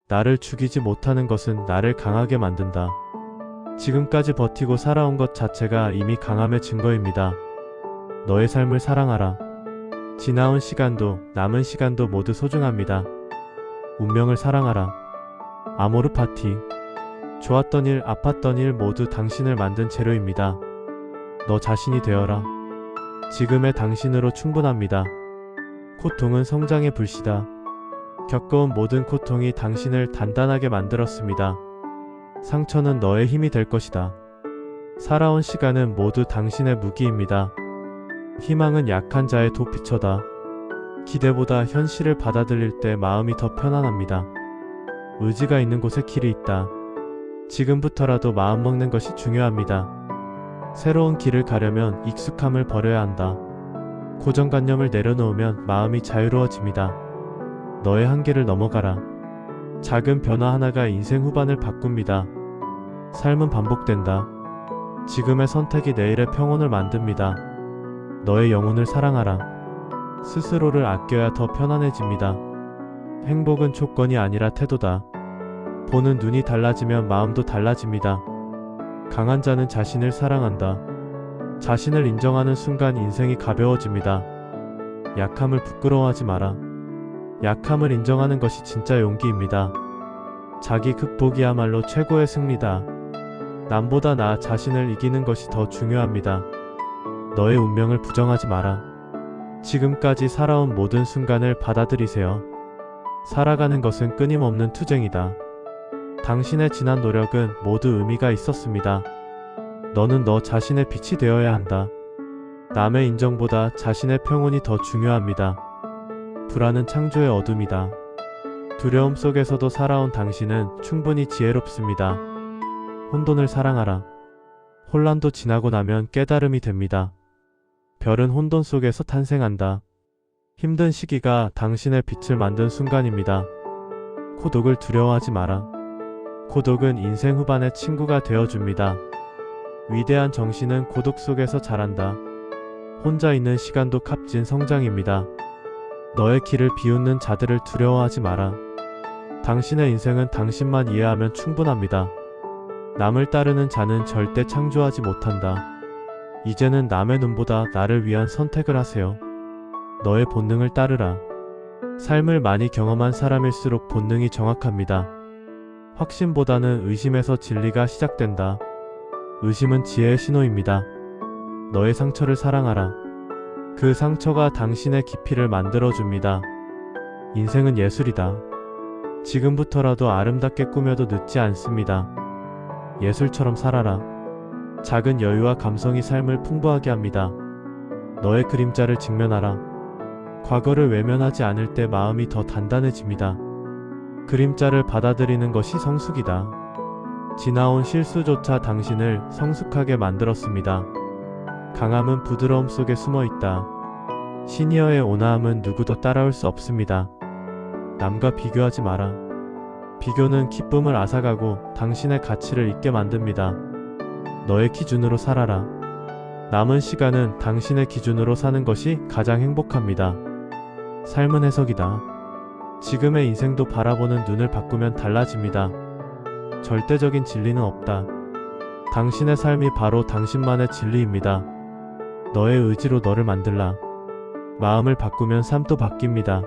나를 죽이지 못하는 것은 나를 강하게 만든다. 지금까지 버티고 살아온 것 자체가 이미 강함의 증거입니다. 너의 삶을 사랑하라. 지나온 시간도 남은 시간도 모두 소중합니다. 운명을 사랑하라. 아모르 파티. 좋았던 일, 아팠던 일 모두 당신을 만든 재료입니다. 너 자신이 되어라. 지금의 당신으로 충분합니다. 고통은 성장의 불씨다. 겪어온 모든 고통이 당신을 단단하게 만들었습니다. 상처는 너의 힘이 될 것이다. 살아온 시간은 모두 당신의 무기입니다. 희망은 약한 자의 도피처다. 기대보다 현실을 받아들일 때 마음이 더 편안합니다. 의지가 있는 곳에 길이 있다. 지금부터라도 마음먹는 것이 중요합니다. 새로운 길을 가려면 익숙함을 버려야 한다. 고정관념을 내려놓으면 마음이 자유로워집니다. 너의 한계를 넘어가라. 작은 변화 하나가 인생 후반을 바꿉니다. 삶은 반복된다. 지금의 선택이 내일의 평온을 만듭니다. 너의 영혼을 사랑하라. 스스로를 아껴야 더 편안해집니다. 행복은 조건이 아니라 태도다. 보는 눈이 달라지면 마음도 달라집니다. 강한 자는 자신을 사랑한다. 자신을 인정하는 순간 인생이 가벼워집니다. 약함을 부끄러워하지 마라. 약함을 인정하는 것이 진짜 용기입니다. 자기 극복이야말로 최고의 승리다. 남보다 나 자신을 이기는 것이 더 중요합니다. 너의 운명을 부정하지 마라. 지금까지 살아온 모든 순간을 받아들이세요. 살아가는 것은 끊임없는 투쟁이다. 당신의 지난 노력은 모두 의미가 있었습니다. 너는 너 자신의 빛이 되어야 한다. 남의 인정보다 자신의 평온이 더 중요합니다. 불안은 창조의 어둠이다. 두려움 속에서도 살아온 당신은 충분히 지혜롭습니다. 혼돈을 사랑하라. 혼란도 지나고 나면 깨달음이 됩니다. 별은 혼돈 속에서 탄생한다. 힘든 시기가 당신의 빛을 만든 순간입니다. 고독을 두려워하지 마라. 고독은 인생 후반의 친구가 되어줍니다. 위대한 정신은 고독 속에서 자란다. 혼자 있는 시간도 값진 성장입니다. 너의 길을 비웃는 자들을 두려워하지 마라. 당신의 인생은 당신만 이해하면 충분합니다. 남을 따르는 자는 절대 창조하지 못한다. 이제는 남의 눈보다 나를 위한 선택을 하세요. 너의 본능을 따르라. 삶을 많이 경험한 사람일수록 본능이 정확합니다. 확신보다는 의심에서 진리가 시작된다. 의심은 지혜의 신호입니다. 너의 상처를 사랑하라. 그 상처가 당신의 깊이를 만들어줍니다. 인생은 예술이다. 지금부터라도 아름답게 꾸며도 늦지 않습니다. 예술처럼 살아라. 작은 여유와 감성이 삶을 풍부하게 합니다. 너의 그림자를 직면하라. 과거를 외면하지 않을 때 마음이 더 단단해집니다. 그림자를 받아들이는 것이 성숙이다. 지나온 실수조차 당신을 성숙하게 만들었습니다. 강함은 부드러움 속에 숨어있다. 시니어의 온화함은 누구도 따라올 수 없습니다. 남과 비교하지 마라. 비교는 기쁨을 앗아가고 당신의 가치를 잊게 만듭니다. 너의 기준으로 살아라. 남은 시간은 당신의 기준으로 사는 것이 가장 행복합니다. 삶은 해석이다. 지금의 인생도 바라보는 눈을 바꾸면 달라집니다. 절대적인 진리는 없다. 당신의 삶이 바로 당신만의 진리입니다. 너의 의지로 너를 만들라. 마음을 바꾸면 삶도 바뀝니다.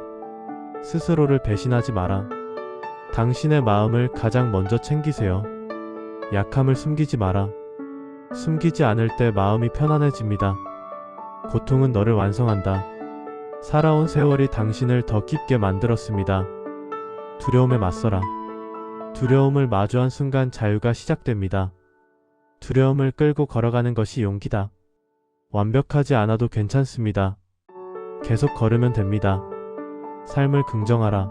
스스로를 배신하지 마라. 당신의 마음을 가장 먼저 챙기세요. 약함을 숨기지 마라. 숨기지 않을 때 마음이 편안해집니다. 고통은 너를 완성한다. 살아온 세월이 당신을 더 깊게 만들었습니다. 두려움에 맞서라. 두려움을 마주한 순간 자유가 시작됩니다. 두려움을 끌고 걸어가는 것이 용기다. 완벽하지 않아도 괜찮습니다. 계속 걸으면 됩니다. 삶을 긍정하라.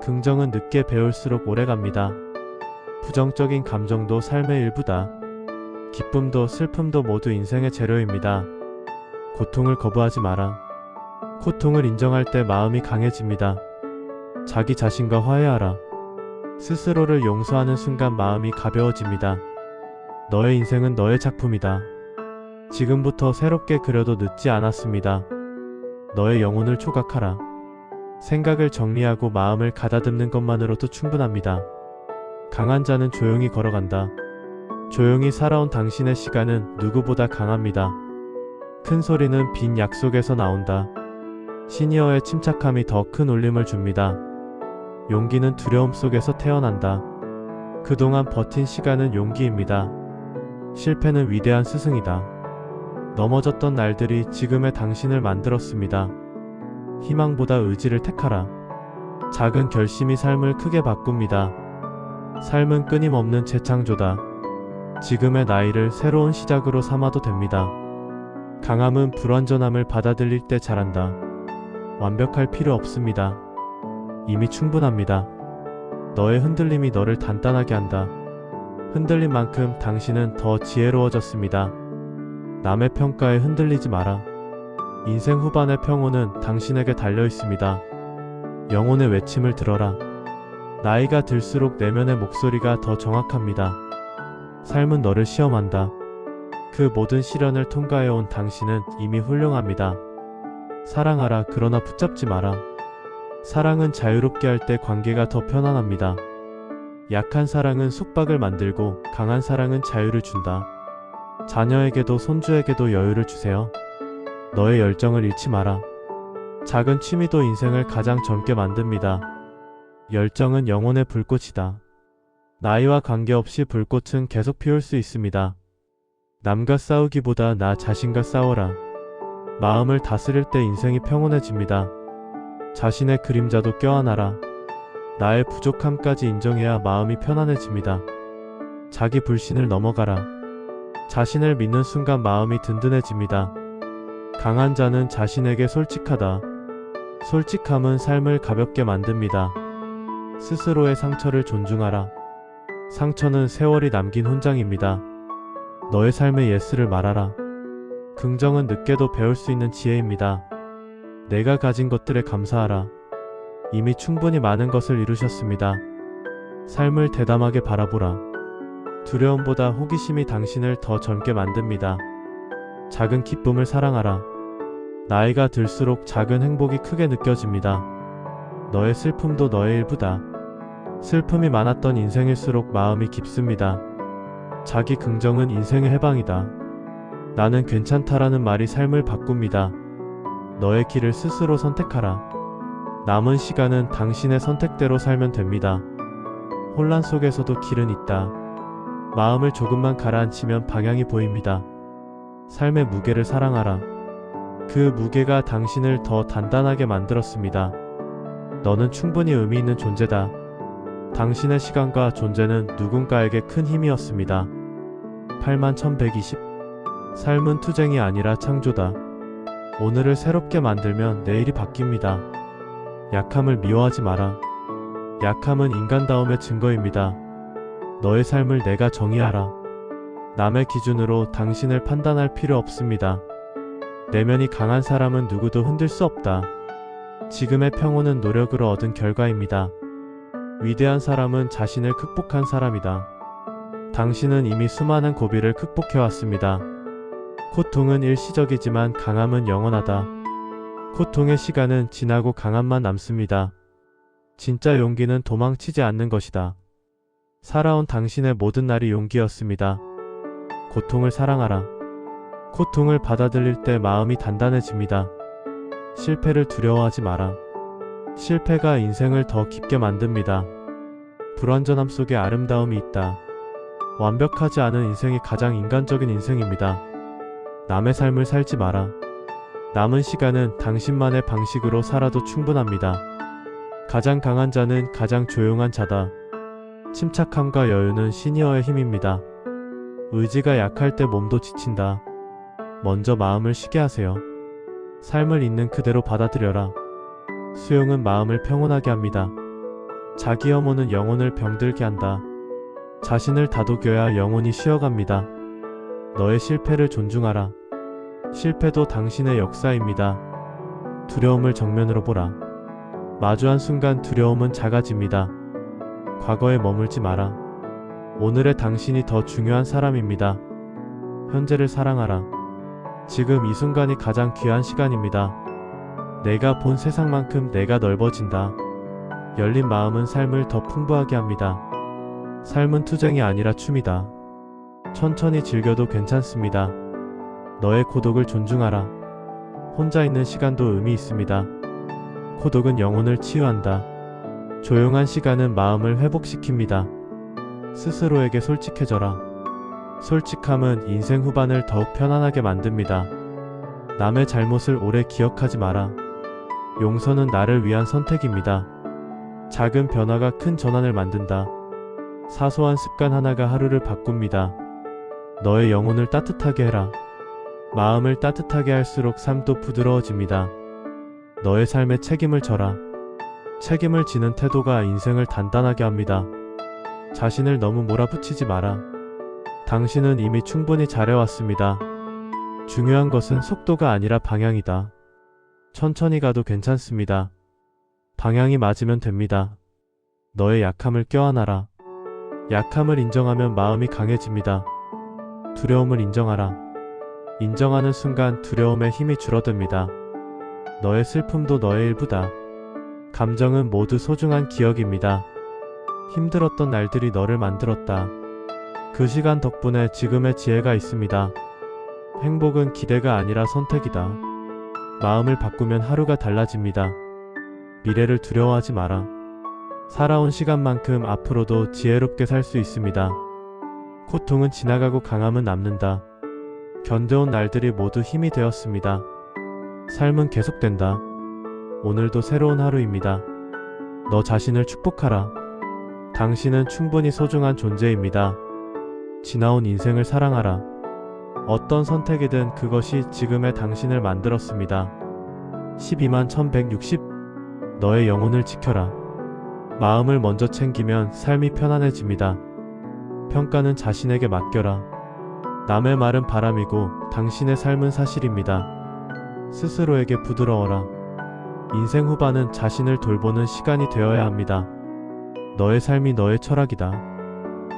긍정은 늦게 배울수록 오래갑니다. 부정적인 감정도 삶의 일부다. 기쁨도 슬픔도 모두 인생의 재료입니다. 고통을 거부하지 마라. 고통을 인정할 때 마음이 강해집니다. 자기 자신과 화해하라. 스스로를 용서하는 순간 마음이 가벼워집니다. 너의 인생은 너의 작품이다. 지금부터 새롭게 그려도 늦지 않았습니다. 너의 영혼을 초각하라. 생각을 정리하고 마음을 가다듬는 것만으로도 충분합니다. 강한 자는 조용히 걸어간다. 조용히 살아온 당신의 시간은 누구보다 강합니다. 큰 소리는 빈 약속에서 나온다. 시니어의 침착함이 더 큰 울림을 줍니다. 용기는 두려움 속에서 태어난다. 그동안 버틴 시간은 용기입니다. 실패는 위대한 스승이다. 넘어졌던 날들이 지금의 당신을 만들었습니다. 희망보다 의지를 택하라. 작은 결심이 삶을 크게 바꿉니다. 삶은 끊임없는 재창조다. 지금의 나이를 새로운 시작으로 삼아도 됩니다. 강함은 불완전함을 받아들일 때 자란다. 완벽할 필요 없습니다. 이미 충분합니다. 너의 흔들림이 너를 단단하게 한다. 흔들린 만큼 당신은 더 지혜로워졌습니다. 남의 평가에 흔들리지 마라. 인생 후반의 평온은 당신에게 달려 있습니다. 영혼의 외침을 들어라. 나이가 들수록 내면의 목소리가 더 정확합니다. 삶은 너를 시험한다. 그 모든 시련을 통과해온 당신은 이미 훌륭합니다. 사랑하라. 그러나 붙잡지 마라. 사랑은 자유롭게 할 때 관계가 더 편안합니다. 약한 사랑은 속박을 만들고 강한 사랑은 자유를 준다. 자녀에게도 손주에게도 여유를 주세요. 너의 열정을 잃지 마라. 작은 취미도 인생을 가장 젊게 만듭니다. 열정은 영혼의 불꽃이다. 나이와 관계없이 불꽃은 계속 피울 수 있습니다. 남과 싸우기보다 나 자신과 싸워라. 마음을 다스릴 때 인생이 평온해집니다. 자신의 그림자도 껴안아라. 나의 부족함까지 인정해야 마음이 편안해집니다. 자기 불신을 넘어가라. 자신을 믿는 순간 마음이 든든해집니다. 강한 자는 자신에게 솔직하다. 솔직함은 삶을 가볍게 만듭니다. 스스로의 상처를 존중하라. 상처는 세월이 남긴 훈장입니다. 너의 삶의 예스를 말하라. 긍정은 늦게도 배울 수 있는 지혜입니다. 내가 가진 것들에 감사하라. 이미 충분히 많은 것을 이루셨습니다. 삶을 대담하게 바라보라. 두려움보다 호기심이 당신을 더 젊게 만듭니다. 작은 기쁨을 사랑하라. 나이가 들수록 작은 행복이 크게 느껴집니다. 너의 슬픔도 너의 일부다. 슬픔이 많았던 인생일수록 마음이 깊습니다. 자기 긍정은 인생의 해방이다. 나는 괜찮다라는 말이 삶을 바꿉니다. 너의 길을 스스로 선택하라. 남은 시간은 당신의 선택대로 살면 됩니다. 혼란 속에서도 길은 있다. 마음을 조금만 가라앉히면 방향이 보입니다. 삶의 무게를 사랑하라. 그 무게가 당신을 더 단단하게 만들었습니다. 너는 충분히 의미 있는 존재다. 당신의 시간과 존재는 누군가에게 큰 힘이었습니다. 81,120. 삶은 투쟁이 아니라 창조다. 오늘을 새롭게 만들면 내일이 바뀝니다. 약함을 미워하지 마라. 약함은 인간다움의 증거입니다. 너의 삶을 내가 정의하라. 남의 기준으로 당신을 판단할 필요 없습니다. 내면이 강한 사람은 누구도 흔들 수 없다. 지금의 평온은 노력으로 얻은 결과입니다. 위대한 사람은 자신을 극복한 사람이다. 당신은 이미 수많은 고비를 극복해왔습니다. 고통은 일시적이지만 강함은 영원하다. 고통의 시간은 지나고 강함만 남습니다. 진짜 용기는 도망치지 않는 것이다. 살아온 당신의 모든 날이 용기였습니다. 고통을 사랑하라. 고통을 받아들일 때 마음이 단단해집니다. 실패를 두려워하지 마라. 실패가 인생을 더 깊게 만듭니다. 불완전함 속에 아름다움이 있다. 완벽하지 않은 인생이 가장 인간적인 인생입니다. 남의 삶을 살지 마라. 남은 시간은 당신만의 방식으로 살아도 충분합니다. 가장 강한 자는 가장 조용한 자다. 침착함과 여유는 시니어의 힘입니다. 의지가 약할 때 몸도 지친다. 먼저 마음을 쉬게 하세요. 삶을 있는 그대로 받아들여라. 수용은 마음을 평온하게 합니다. 자기 혐오는 영혼을 병들게 한다. 자신을 다독여야 영혼이 쉬어갑니다. 너의 실패를 존중하라. 실패도 당신의 역사입니다. 두려움을 정면으로 보라. 마주한 순간 두려움은 작아집니다. 과거에 머물지 마라. 오늘의 당신이 더 중요한 사람입니다. 현재를 사랑하라. 지금 이 순간이 가장 귀한 시간입니다. 내가 본 세상만큼 내가 넓어진다. 열린 마음은 삶을 더 풍부하게 합니다. 삶은 투쟁이 아니라 춤이다. 천천히 즐겨도 괜찮습니다. 너의 고독을 존중하라. 혼자 있는 시간도 의미 있습니다. 고독은 영혼을 치유한다. 조용한 시간은 마음을 회복시킵니다. 스스로에게 솔직해져라. 솔직함은 인생 후반을 더욱 편안하게 만듭니다. 남의 잘못을 오래 기억하지 마라. 용서는 나를 위한 선택입니다. 작은 변화가 큰 전환을 만든다. 사소한 습관 하나가 하루를 바꿉니다. 너의 영혼을 따뜻하게 해라. 마음을 따뜻하게 할수록 삶도 부드러워집니다. 너의 삶에 책임을 져라. 책임을 지는 태도가 인생을 단단하게 합니다. 자신을 너무 몰아붙이지 마라. 당신은 이미 충분히 잘해왔습니다. 중요한 것은 속도가 아니라 방향이다. 천천히 가도 괜찮습니다. 방향이 맞으면 됩니다. 너의 약함을 껴안아라. 약함을 인정하면 마음이 강해집니다. 두려움을 인정하라. 인정하는 순간 두려움의 힘이 줄어듭니다. 너의 슬픔도 너의 일부다. 감정은 모두 소중한 기억입니다. 힘들었던 날들이 너를 만들었다. 그 시간 덕분에 지금의 지혜가 있습니다. 행복은 기대가 아니라 선택이다. 마음을 바꾸면 하루가 달라집니다. 미래를 두려워하지 마라. 살아온 시간만큼 앞으로도 지혜롭게 살 수 있습니다. 고통은 지나가고 강함은 남는다. 견뎌온 날들이 모두 힘이 되었습니다. 삶은 계속된다. 오늘도 새로운 하루입니다. 너 자신을 축복하라. 당신은 충분히 소중한 존재입니다. 지나온 인생을 사랑하라. 어떤 선택이든 그것이 지금의 당신을 만들었습니다. 12160 너의 영혼을 지켜라. 마음을 먼저 챙기면 삶이 편안해집니다. 평가는 자신에게 맡겨라. 남의 말은 바람이고 당신의 삶은 사실입니다. 스스로에게 부드러워라. 인생 후반은 자신을 돌보는 시간이 되어야 합니다. 너의 삶이 너의 철학이다.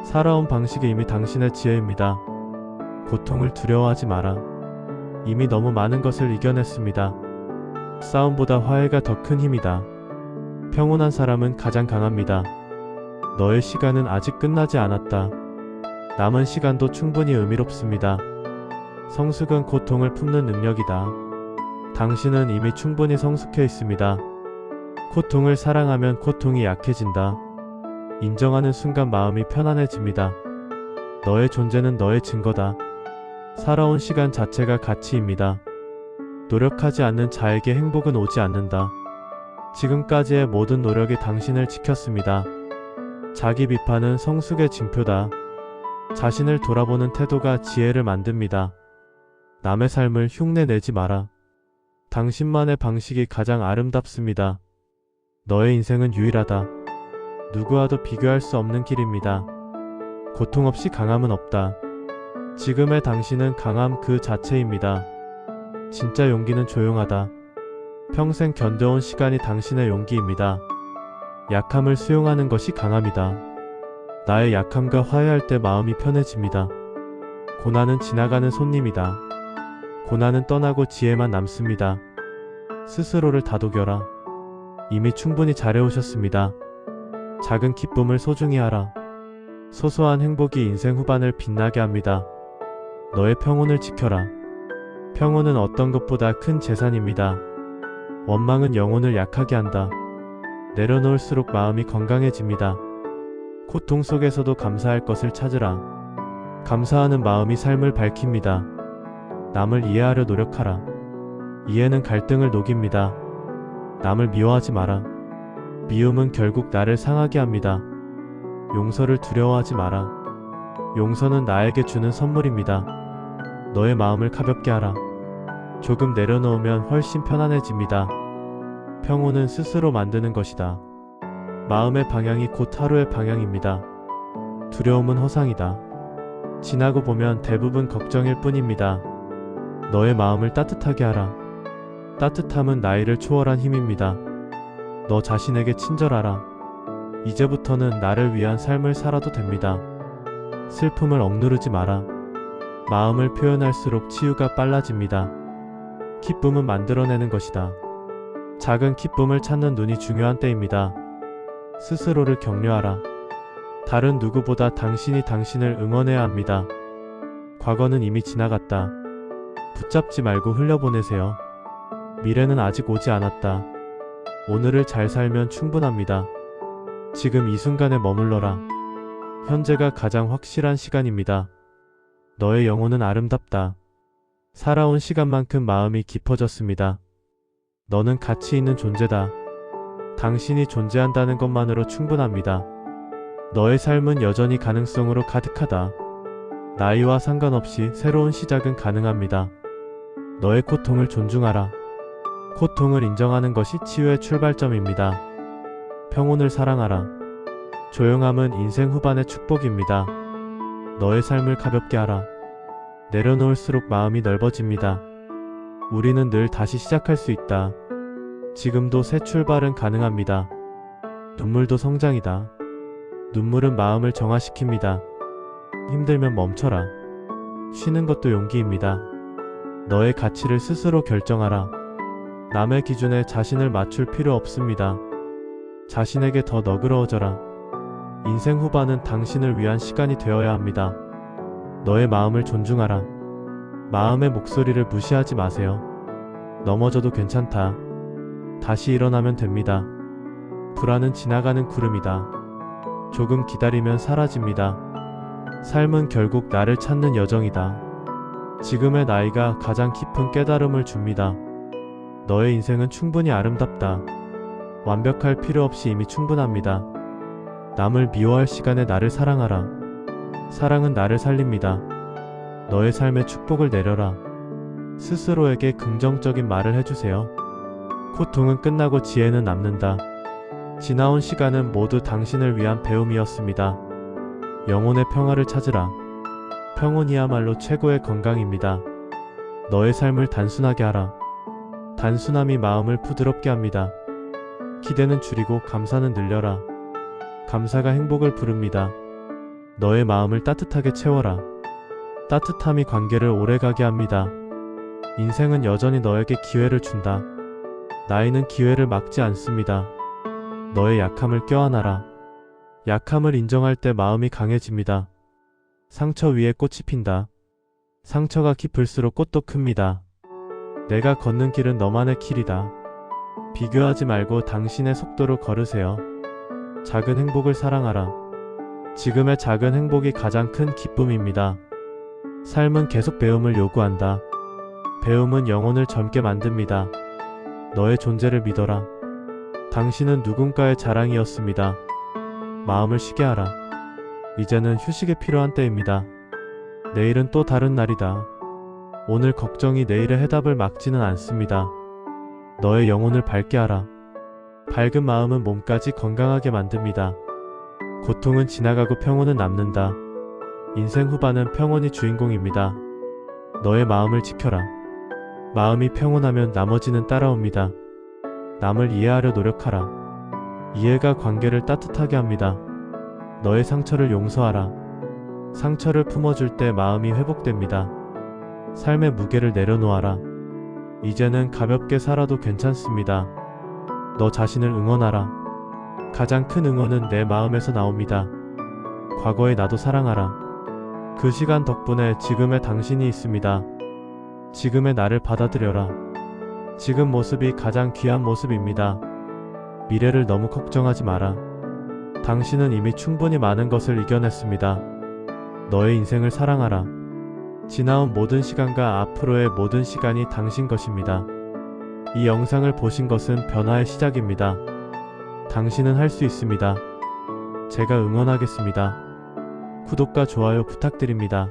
살아온 방식이 이미 당신의 지혜입니다. 고통을 두려워하지 마라. 이미 너무 많은 것을 이겨냈습니다. 싸움보다 화해가 더 큰 힘이다. 평온한 사람은 가장 강합니다. 너의 시간은 아직 끝나지 않았다. 남은 시간도 충분히 의미롭습니다. 성숙은 고통을 품는 능력이다. 당신은 이미 충분히 성숙해 있습니다. 고통을 사랑하면 고통이 약해진다. 인정하는 순간 마음이 편안해집니다. 너의 존재는 너의 증거다. 살아온 시간 자체가 가치입니다. 노력하지 않는 자에게 행복은 오지 않는다. 지금까지의 모든 노력이 당신을 지켰습니다. 자기 비판은 성숙의 징표다. 자신을 돌아보는 태도가 지혜를 만듭니다. 남의 삶을 흉내내지 마라. 당신만의 방식이 가장 아름답습니다. 너의 인생은 유일하다. 누구와도 비교할 수 없는 길입니다. 고통 없이 강함은 없다. 지금의 당신은 강함 그 자체입니다. 진짜 용기는 조용하다. 평생 견뎌온 시간이 당신의 용기입니다. 약함을 수용하는 것이 강함이다. 나의 약함과 화해할 때 마음이 편해집니다. 고난은 지나가는 손님이다. 고난은 떠나고 지혜만 남습니다. 스스로를 다독여라. 이미 충분히 잘해오셨습니다. 작은 기쁨을 소중히 하라. 소소한 행복이 인생 후반을 빛나게 합니다. 너의 평온을 지켜라. 평온은 어떤 것보다 큰 재산입니다. 원망은 영혼을 약하게 한다. 내려놓을수록 마음이 건강해집니다. 고통 속에서도 감사할 것을 찾으라. 감사하는 마음이 삶을 밝힙니다. 남을 이해하려 노력하라. 이해는 갈등을 녹입니다. 남을 미워하지 마라. 미움은 결국 나를 상하게 합니다. 용서를 두려워하지 마라. 용서는 나에게 주는 선물입니다. 너의 마음을 가볍게 하라. 조금 내려놓으면 훨씬 편안해집니다. 평온은 스스로 만드는 것이다. 마음의 방향이 곧 하루의 방향입니다. 두려움은 허상이다. 지나고 보면 대부분 걱정일 뿐입니다. 너의 마음을 따뜻하게 하라. 따뜻함은 나이를 초월한 힘입니다. 너 자신에게 친절하라. 이제부터는 나를 위한 삶을 살아도 됩니다. 슬픔을 억누르지 마라. 마음을 표현할수록 치유가 빨라집니다. 기쁨은 만들어내는 것이다. 작은 기쁨을 찾는 눈이 중요한 때입니다. 스스로를 격려하라. 다른 누구보다 당신이 당신을 응원해야 합니다. 과거는 이미 지나갔다. 붙잡지 말고 흘려보내세요. 미래는 아직 오지 않았다. 오늘을 잘 살면 충분합니다. 지금 이 순간에 머물러라. 현재가 가장 확실한 시간입니다. 너의 영혼은 아름답다. 살아온 시간만큼 마음이 깊어졌습니다. 너는 가치 있는 존재다. 당신이 존재한다는 것만으로 충분합니다. 너의 삶은 여전히 가능성으로 가득하다. 나이와 상관없이 새로운 시작은 가능합니다. 너의 고통을 존중하라. 고통을 인정하는 것이 치유의 출발점입니다. 평온을 사랑하라. 조용함은 인생 후반의 축복입니다. 너의 삶을 가볍게 하라. 내려놓을수록 마음이 넓어집니다. 우리는 늘 다시 시작할 수 있다. 지금도 새 출발은 가능합니다. 눈물도 성장이다. 눈물은 마음을 정화시킵니다. 힘들면 멈춰라. 쉬는 것도 용기입니다. 너의 가치를 스스로 결정하라. 남의 기준에 자신을 맞출 필요 없습니다. 자신에게 더 너그러워져라. 인생 후반은 당신을 위한 시간이 되어야 합니다. 너의 마음을 존중하라. 마음의 목소리를 무시하지 마세요. 넘어져도 괜찮다. 다시 일어나면 됩니다. 불안은 지나가는 구름이다. 조금 기다리면 사라집니다. 삶은 결국 나를 찾는 여정이다. 지금의 나이가 가장 깊은 깨달음을 줍니다. 너의 인생은 충분히 아름답다. 완벽할 필요 없이 이미 충분합니다. 남을 미워할 시간에 나를 사랑하라. 사랑은 나를 살립니다. 너의 삶에 축복을 내려라. 스스로에게 긍정적인 말을 해주세요. 고통은 끝나고 지혜는 남는다. 지나온 시간은 모두 당신을 위한 배움이었습니다. 영혼의 평화를 찾으라. 평온이야말로 최고의 건강입니다. 너의 삶을 단순하게 하라. 단순함이 마음을 부드럽게 합니다. 기대는 줄이고 감사는 늘려라. 감사가 행복을 부릅니다. 너의 마음을 따뜻하게 채워라. 따뜻함이 관계를 오래가게 합니다. 인생은 여전히 너에게 기회를 준다. 나이는 기회를 막지 않습니다. 너의 약함을 껴안아라. 약함을 인정할 때 마음이 강해집니다. 상처 위에 꽃이 핀다. 상처가 깊을수록 꽃도 큽니다. 내가 걷는 길은 너만의 길이다. 비교하지 말고 당신의 속도로 걸으세요. 작은 행복을 사랑하라. 지금의 작은 행복이 가장 큰 기쁨입니다. 삶은 계속 배움을 요구한다. 배움은 영혼을 젊게 만듭니다. 너의 존재를 믿어라. 당신은 누군가의 자랑이었습니다. 마음을 쉬게 하라. 이제는 휴식이 필요한 때입니다. 내일은 또 다른 날이다. 오늘 걱정이 내일의 해답을 막지는 않습니다. 너의 영혼을 밝게 하라. 밝은 마음은 몸까지 건강하게 만듭니다. 고통은 지나가고 평온은 남는다. 인생 후반은 평온이 주인공입니다. 너의 마음을 지켜라. 마음이 평온하면 나머지는 따라옵니다. 남을 이해하려 노력하라. 이해가 관계를 따뜻하게 합니다. 너의 상처를 용서하라. 상처를 품어줄 때 마음이 회복됩니다. 삶의 무게를 내려놓아라. 이제는 가볍게 살아도 괜찮습니다. 너 자신을 응원하라. 가장 큰 응원은 내 마음에서 나옵니다. 과거의 나도 사랑하라. 그 시간 덕분에 지금의 당신이 있습니다. 지금의 나를 받아들여라. 지금 모습이 가장 귀한 모습입니다. 미래를 너무 걱정하지 마라. 당신은 이미 충분히 많은 것을 이겨냈습니다. 너의 인생을 사랑하라. 지나온 모든 시간과 앞으로의 모든 시간이 당신 것입니다. 이 영상을 보신 것은 변화의 시작입니다. 당신은 할 수 있습니다. 제가 응원하겠습니다. 구독과 좋아요 부탁드립니다.